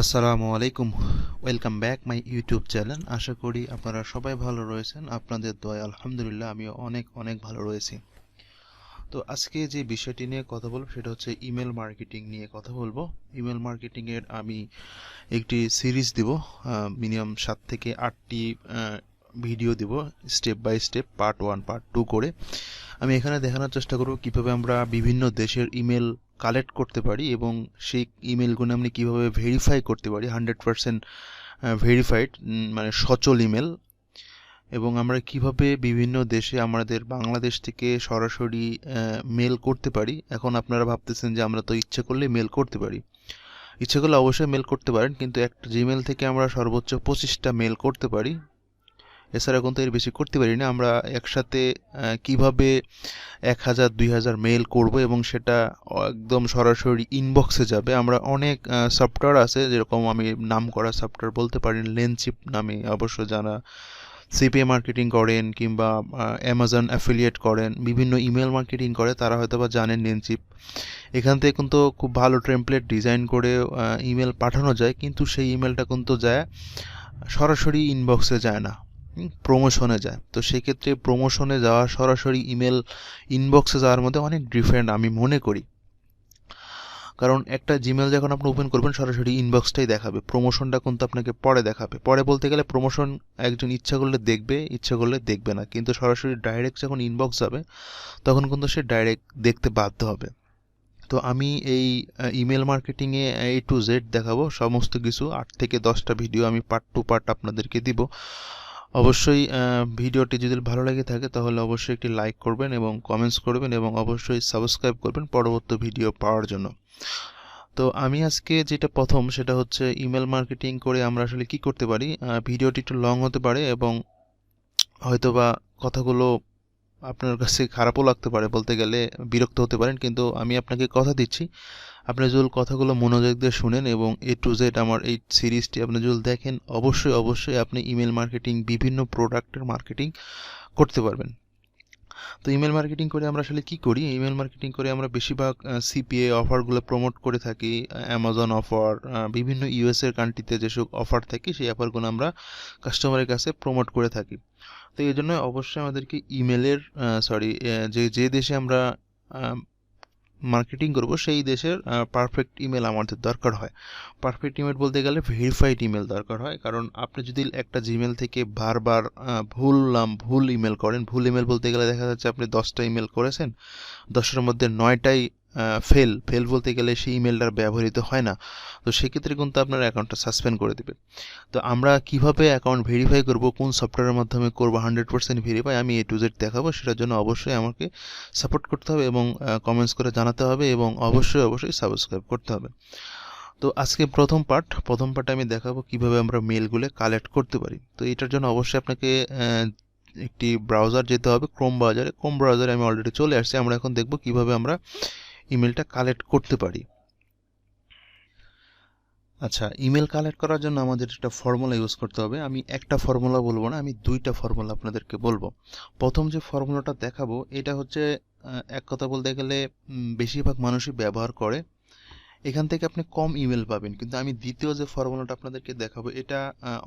আসসালামু আলাইকুম। Welcome back my YouTube channel. আশা করি আপনারা সবাই ভালো রয়েছেন। আপনাদের দয়ায় আলহামদুলিল্লাহ আমিও অনেক অনেক ভালো রয়েছি। তো আজকে যে বিষয়টি নিয়ে কথা বলবো সেটা হচ্ছে ইমেল মার্কেটিং নিয়ে কথা বলবো। ইমেল মার্কেটিং এর আমি একটি সিরিজ দিব, মিনিমাম 7 থেকে 8টি ভিডিও দিব, step by step, part 1 part 2 করে। আমি এখানে দেখানোর চেষ্টা করব কিভাবে আমরা বিভিন্ন দেশের ইমেল কালেক্ট করতে পারি এবং সেই ইমেলগুলো আমরা কিভাবে ভেরিফাই করতে পারি 100% ভেরিফাইড, মানে সচল ইমেল। এবং আমরা কিভাবে বিভিন্ন দেশে আমাদের বাংলাদেশ থেকে সরাসরি মেল করতে পারি। এখন আপনারা ভাবতেছেন যে আমরা তো ইচ্ছে করলে মেল করতে পারি। ইচ্ছে করলে অবশ্যই মেল করতে পারেন, কিন্তু একটা জিমেল থেকে আমরা সর্বোচ্চ 25টা মেল করতে পারি। এছাড়া কিন্তু এর বেশি করতে পারি না। আমরা একসাথে কিভাবে 1000 2000 মেল করব এবং সেটা একদম সরাসরি ইনবক্সে যাবে। আমরা অনেক সফটওয়্যার আছে, যেরকম আমি নাম করা সফটওয়্যার বলতে পারি লেনচিপ নামে, অবশ্য যারা সিপিএ মার্কেটিং করেন কিংবা অ্যামাজন অ্যাফিলিয়েট করেন, বিভিন্ন ইমেল মার্কেটিং করে, তারা হয়তো বা জানেন লেনচিপ। এখান থেকে কিন্তু খুব ভালো টেমপ্লেট ডিজাইন করে ইমেল পাঠানো যায়, কিন্তু সেই ইমেলটা কিন্তু যায় সরাসরি ইনবক্সে যায় না, প্রমোশনে যায়। তো সেক্ষেত্রে প্রমোশনে যাওয়া সরাসরি ইমেল ইনবক্সে যাওয়ার মধ্যে অনেক ডিফারেন্ট আমি মনে করি। কারণ একটা জিমেল যখন আপনি ওপেন করবেন সরাসরি ইনবক্সটাই দেখাবে, প্রমোশনটা কিন্তু আপনাকে পরে দেখাবে। পরে বলতে গেলে প্রমোশন একজন ইচ্ছা করলে দেখবে, ইচ্ছা করলে দেখবে না, কিন্তু সরাসরি ডাইরেক্ট যখন ইনবক্স যাবে তখন কিন্তু সে ডাইরেক্ট দেখতে বাধ্য হবে। তো আমি এই ইমেল মার্কেটিংয়ে A to Z দেখাবো সমস্ত কিছু। 8 থেকে 10টা ভিডিও আমি পার্ট টু পার্ট আপনাদেরকে দিব। অবশ্যই ভিডিওটি যদি ভালো লেগে থাকে তাহলে অবশ্যই একটি লাইক করবেন এবং কমেন্টস করবেন এবং অবশ্যই সাবস্ক্রাইব করবেন পরবর্তী ভিডিও পাওয়ার জন্য। তো আমি আজকে যেটা প্রথম সেটা হচ্ছে ইমেল মার্কেটিং করে আমরা আসলে কি করতে পারি। ভিডিওটি একটু লং হতে পারে এবং হয়তোবা কথাগুলো আপনার কাছে খারাপও লাগতে পারে, বলতে গেলে বিরক্ত হতে পারেন, কিন্তু আমি আপনাকে কথা দিচ্ছি, আপনি যদি কথাগুলো মনোযোগ দিয়ে শুনেন এবং A to Z আমার এই সিরিজটি আপনি যদি দেখেন, অবশ্যই অবশ্যই আপনি ইমেল মার্কেটিং, বিভিন্ন প্রোডাক্টের মার্কেটিং করতে পারবেন। তো ইমেল মার্কেটিং করে আমরা আসলে কি করি? ইমেল মার্কেটিং করে আমরা বেশিরভাগ সিপিএ অফারগুলো প্রমোট করে থাকি, অ্যামাজন অফার, বিভিন্ন ইউএসএর কান্ট্রিতে যেসব অফার থাকে সেই অফারগুলো আমরা কাস্টমারের কাছে প্রমোট করে থাকি। তো এই জন্য অবশ্যই আমাদেরকে ইমেলের যে যে দেশে আমরা মার্কেটিং করব সেই দেশের পারফেক্ট ইমেল আমাদের দরকার হয়। পারফেক্ট ইমেল বলতে গেলে ভেরিফাইড ইমেল দরকার হয়, কারণ আপনি যদি একটা জিমেল থেকে বারবার ভুল ইমেল করেন, ভুল ইমেল বলতে গেলে দেখা যাচ্ছে আপনি 10টা ইমেল করেছেন, 10টার মধ্যে 9টাই ফেল বলতে গেলে সেই ইমেলটার ব্যবহৃত হয় না। তো সেক্ষেত্রে কিন্তু আপনার অ্যাকাউন্টটা সাসপেন্ড করে দেবে। তো আমরা কিভাবে অ্যাকাউন্ট ভেরিফাই করব, কোন সফটওয়্যারের মাধ্যমে করব 100% ভেরিফাই, আমি A to Z দেখাবো। সেটার জন্য অবশ্যই আমাকে সাপোর্ট করতে হবে এবং কমেন্টস করে জানাতে হবে এবং অবশ্যই অবশ্যই সাবস্ক্রাইব করতে হবে। তো আজকে প্রথম পার্টে আমি দেখাবো কিভাবে আমরা মেলগুলো কালেক্ট করতে পারি। তো এটার জন্য অবশ্যই আপনাকে একটি ব্রাউজার যেতে হবে, ক্রোম ব্রাউজারে আমি অলরেডি চলে আসছি। আমরা এখন দেখব কিভাবে আমরা ইমেলটা কালেক্ট করতে পারি। আচ্ছা, ইমেল কালেক্ট করার জন্য আমাদের একটা ফর্মুলা ইউজ করতে হবে। আমি একটা ফর্মুলা বলবো না, আমি দুইটা ফর্মুলা আপনাদেরকে বলবো। প্রথম যে ফর্মুলাটা দেখাবো এটা হচ্ছে এক কথা বলতে গেলে বেশিরভাগ মানুষই ব্যবহার করে। এখান থেকে আপনি কম ইমেল পাবেন, কিন্তু আমি দ্বিতীয় যে ফর্মুলাটা আপনাদেরকে দেখাবো এটা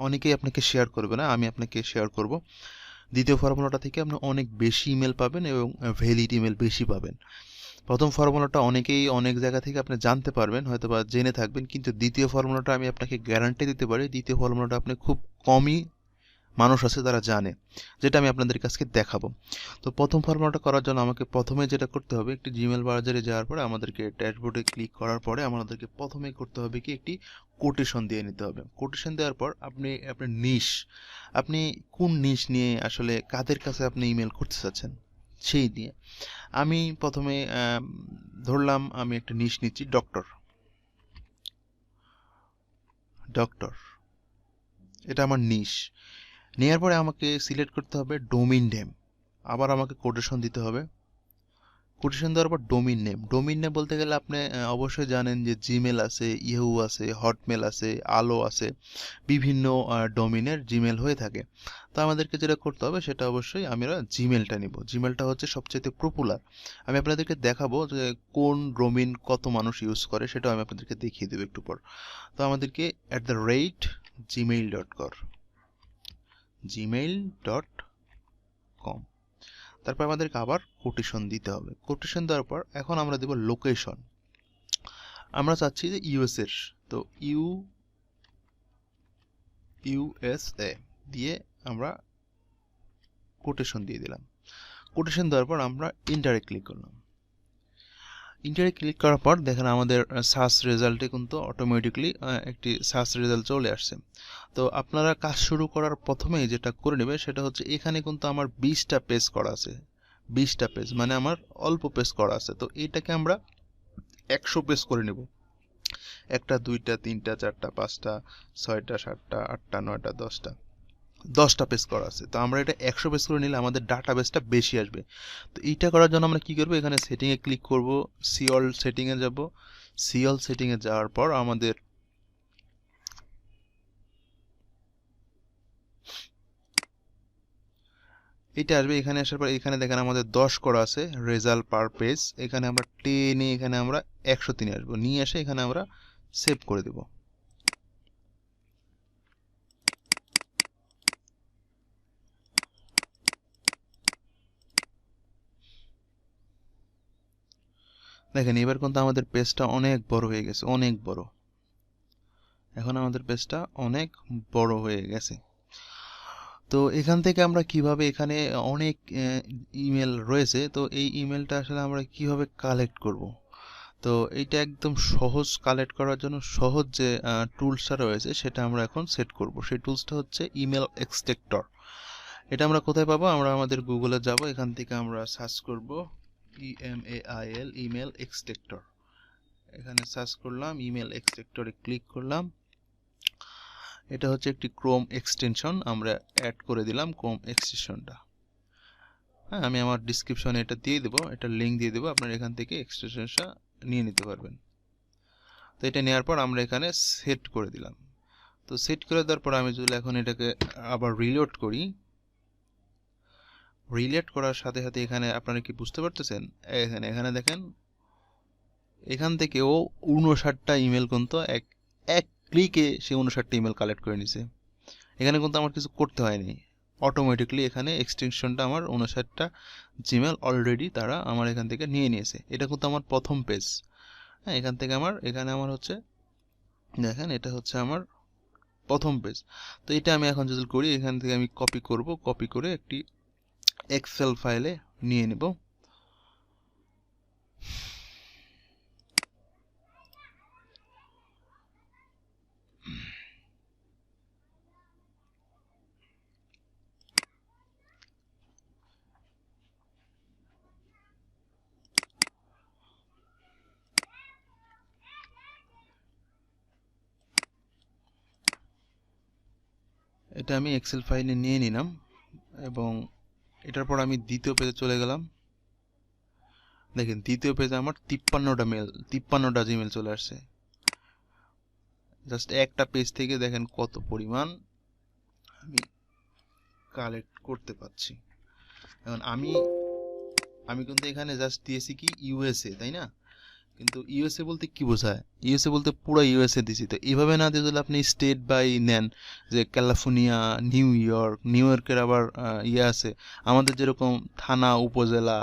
অনেকেই আপনাকে শেয়ার করবে না, আমি আপনাকে শেয়ার করব। দ্বিতীয় ফর্মুলাটা থেকে আপনি অনেক বেশি ইমেল পাবেন এবং ভ্যালিড ইমেল বেশি পাবেন। প্রথম ফর্মুলাটা অনেকেই অনেক জায়গা থেকে আপনি জানতে পারবেন, হয়তো বা জেনে থাকবেন, কিন্তু দ্বিতীয় ফর্মুলাটা আমি আপনাকে গ্যারান্টি দিতে পারি দ্বিতীয় ফর্মুলাটা আপনি খুব কমই মানুষ আছে তারা জানে, যেটা আমি আপনাদের কাছে দেখাবো। তো প্রথম ফর্মুলাটা করার জন্য আমাকে প্রথমে যেটা করতে হবে, একটি জিমেল ব্রাউজারে যাওয়ার পরে আমাদেরকে ড্যাশবোর্ডে ক্লিক করার পরে আমাদেরকে প্রথমেই করতে হবে কি, একটি কোটেশন দিয়ে নিতে হবে। কোটেশন দেওয়ার পর আপনি আপনার নিশ, আপনি কোন নিশ নিয়ে আসলে কাদের কাছে আপনি ইমেল করতে চাচ্ছেন সেই নিয়ে। আমি প্রথমে ধরলাম আমি একটা নিশ নিচ্ছি, ডক্টর। ডক্টর এটা আমার নিশ। নেওয়ার পরে আমাকে সিলেক্ট করতে হবে ডোমেইন নেম, আবার আমাকে কোটেশন দিতে হবে। কোটেশন দেওয়ার পর ডোমিন নেম বলতে গেলে আপনি অবশ্যই জানেন যে জিমেল আছে, ইহু আছে, হটমেল আছে, আলো আছে, বিভিন্ন ডোমিনের জিমেল হয়ে থাকে। তো আমাদেরকে যেটা করতে হবে সেটা অবশ্যই আমরা জিমেলটা নিব। জিমেলটা হচ্ছে সবচেয়ে পপুলার। আমি আপনাদেরকে দেখাবো যে কোন ডোমিন কত মানুষ ইউজ করে, সেটাও আমি আপনাদেরকে দেখিয়ে দেবো একটু পর। তো আমাদেরকে gmail.com, তারপর আমাদেরকে আবার কোটেশন দিতে হবে। কোটেশন দেওয়ার পর এখন আমরা দেব লোকেশন। আমরা চাচ্ছি যে ইউএস এর, তো ইউএসএ দিয়ে আমরা কোটেশন দিয়ে দিলাম। কোটেশন দেওয়ার পর আমরা ইন্টারে ক্লিক করলাম। ইন্টারে ক্লিক করার পর দেখেন আমাদের সার্চ রেজাল্টে কিন্তু অটোমেটিকলি একটি সার্চ রেজাল্ট চলে আসছে। তো আপনারা কাজ শুরু করার প্রথমেই যেটা করে নেবে সেটা হচ্ছে এখানে কিন্তু আমার 20টা পেজ করা আছে। 20টা পেজ মানে আমার অল্প পেজ করা আছে। তো এটাকে আমরা 100 পেজ করে নেব। 1টা 2টা 3টা 4টা 5টা 6টা 7টা 8টা 9টা 10টা পেজ করা আছে। তো আমরা এটা 100 পেজ করে নিলে আমাদের ডাটাবেসটা বেশি আসবে। তো এইটা করার জন্য আমরা কি করব, এখানে সেটিংয়ে ক্লিক করব, সিঅল সেটিংয়ে যাব। সিঅল সেটিংয়ে যাওয়ার পর আমাদের এটা আসবে। এখানে আসার পর এখানে দেখেন আমাদের 10 করা আছে রেজাল্ট পার পেজ। এখানে আমরা টেনে এখানে আমরা 103 আসবো, নিয়ে এসে এখানে আমরা সেভ করে দেব। দেখেন এবার কিন্তু আমাদের পেজটা অনেক বড় হয়ে গেছে, অনেক বড়। এখন আমাদের পেজটা অনেক বড় হয়ে গেছে। তো এখান থেকে আমরা কিভাবে, এখানে অনেক ইমেল রয়েছে, তো এই ইমেলটা আসলে আমরা কিভাবে কালেক্ট করব। তো এইটা একদম সহজ, কালেক্ট করার জন্য সহজ যে টুলসটা রয়েছে সেটা আমরা এখন সেট করব। সেই টুলসটা হচ্ছে ইমেল এক্সট্রাক্টর। এটা আমরা কোথায় পাবো, আমরা আমাদের গুগলে যাব, এখান থেকে আমরা সার্চ করব ইএমএআইএল ইমেল এক্সট্রাক্টর। এখানে সার্চ করলাম, ইমেল এক্সট্রাক্টরে ক্লিক করলাম। এটা হচ্ছে একটি ক্রোম এক্সটেনশন, আমরা অ্যাড করে দিলাম ক্রোম এক্সটেনশনটা। হ্যাঁ, আমি আমার ডিসক্রিপশনে এটা দিয়ে দেবো, এটা লিঙ্ক দিয়ে দেবো, আপনারা এখান থেকে এক্সটেনশনটা নিয়ে নিতে পারবেন। তো এটা নেওয়ার পর আমরা এখানে সেট করে দিলাম। তো সেট করে দেওয়ার পর আমি যদি এখন এটাকে আবার রিলোড করি, রিলোড করার সাথে সাথে এখানে আপনারা কি বুঝতে পারতেছেন, এখানে দেখেন এখান থেকে ও 59টা ইমেল কিন্তু এক ক্লিকে সে 59টা ইমেল কালেক্ট করে নিছে। এখানে কিন্তু আমার কিছু করতে হয়নি, অটোমেটিকলি এখানে এক্সটেনশনটা আমার 59টা জিমেল অলরেডি তারা আমার এখান থেকে নিয়ে নিয়েছে। এটা কিন্তু আমার প্রথম পেজ। হ্যাঁ, এখানে আমার হচ্ছে, দেখেন এটা হচ্ছে আমার প্রথম পেজ। তো এটা আমি এখন যদি করি, এখান থেকে আমি কপি করব, কপি করে একটি এক্সেল ফাইলে নিয়ে নেব। এটা আমি এক্সেল ফাইলে নিয়ে নিলাম এবং এটার পর আমি দ্বিতীয় পেজে চলে গেলাম। দেখেন দ্বিতীয় পেজে আমার 53টা জিমেল চলে আসছে। জাস্ট একটা পেজ থেকে দেখেন কত পরিমাণ আমি কালেক্ট করতে পারছি। এখন আমি কিন্তু এখানে জাস্ট দিয়েছি কি ইউএসএ, তাই না? কিন্তু ইউএসএ বলতে কি বোঝায়, ইউএসএ বলতে পুরো ইউএসএ দিছি। তো এইভাবে না দিয়ে যদি আপনি স্টেট বাই নেন, যে ক্যালিফোর্নিয়া, নিউ ইয়র্কের আবার ইয়ে আছে আমাদের যেরকম থানা, উপজেলা,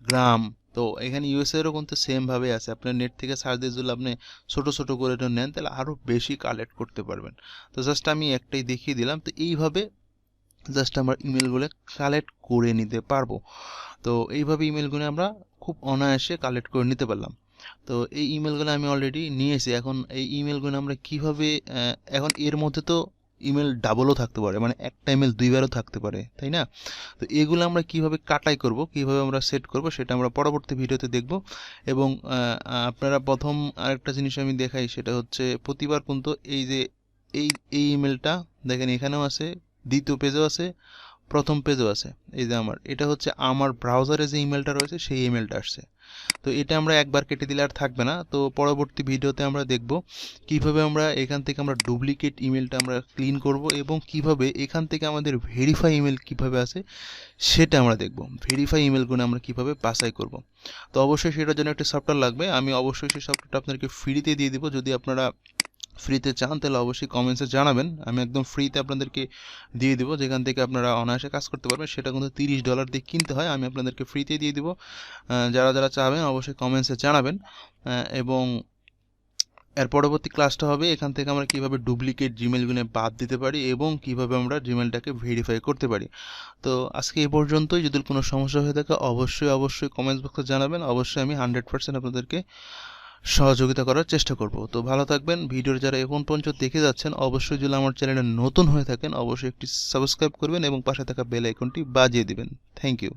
গ্রাম, তো এখানে ইউএসএ এরও কিন্তু সেম ভাবে আছে। আপনার নেট থেকে সার্চ দিয়ে যদি আপনি ছোট ছোট করে নেন তাহলে আরো বেশি কালেক্ট করতে পারবেন। তো জাস্ট আমি একটাই দেখিয়ে দিলাম। তো এইভাবে জাস্ট আমরা ইমেলগুলো কালেক্ট করে নিতে পারবো। তো এইভাবে ইমেলগুলো আমরা খুব অনায়াসে কালেক্ট করে নিতে পারলাম। তো এই ইমেলগুলো আমি অলরেডি নিয়েছি। এখন এই ইমেলগুলো আমরা কিভাবে, এখন এর মধ্যে তো ইমেল ডাবলও থাকতে পারে, মানে একটা ইমেল দুইবারও থাকতে পারে, তাই না? তো এগুলো আমরা কিভাবে কাটাই করব, কিভাবে আমরা সেট করব, সেটা আমরা পরবর্তী ভিডিওতে দেখব। এবং আপনারা প্রথম আরেকটা জিনিস আমি দেখাই, সেটা হচ্ছে প্রতিবার কিন্তু এই যে এই ইমেলটা দেখেন এখানেও আছে, দ্বিতীয় পেজেও আছে, প্রথম পেজও আছে। এই যে এটা হচ্ছে আমার ব্রাউজারে যে ইমেলটা রয়েছে সেই ইমেলটা আসছে। তো এটা আমরা একবার কেটে দিলে আর থাকবে না। তো পরবর্তী ভিডিওতে আমরা দেখব কিভাবে আমরা এখান থেকে আমরা ডুপ্লিকেট ইমেলটা আমরা ক্লিন করব এবং কিভাবে এখান থেকে আমাদের ভেরিফাই ইমেল কিভাবে আসে সেটা আমরা দেখব। ভেরিফাই ইমেলগুলো আমরা কিভাবে বাছাই করব। তো অবশ্যই সেটার জন্য একটা সফটওয়্যার লাগবে। আমি অবশ্যই সেই সফটওয়্যারটা আপনাদেরকে ফ্রিতে দিয়ে দিব। যদি আপনারা ফ্রিতে চান তাহলে অবশ্যই কমেন্টসে জানাবেন। আমি একদম ফ্রিতে আপনাদেরকে দিয়ে দিব, যেখান থেকে আপনারা অনায়াসে কাজ করতে পারবেন। সেটা কিন্তু $30 দিয়ে কিনতে হয়, আমি আপনাদেরকে ফ্রিতে দিয়ে দিব। যারা যারা চাবেন অবশ্যই কমেন্টসে জানাবেন। এবং এর পরবর্তী ক্লাসটা হবে এখান থেকে আমরা কিভাবে ডুপ্লিকেট জিমেলগুলো বাদ দিতে পারি এবং কিভাবে আমরা জিমেলটাকে ভেরিফাই করতে পারি। তো আজকে এই পর্যন্তই। যদি কোনো সমস্যা হয়ে থাকে অবশ্যই কমেন্টস বক্সে জানাবেন। অবশ্যই আমি 100% আপনাদেরকে সহযোগিতা করার চেষ্টা করব। তো ভালো থাকবেন। ভিডিওর যারা এখন পর্যন্ত দেখে যাচ্ছেন অবশ্যই যদি আমার চ্যানেলে নতুন হয়ে থাকেন অবশ্যই একটি সাবস্ক্রাইব করবেন এবং পাশে থাকা বেল আইকনটি বাজিয়ে দিবেন। Thank you.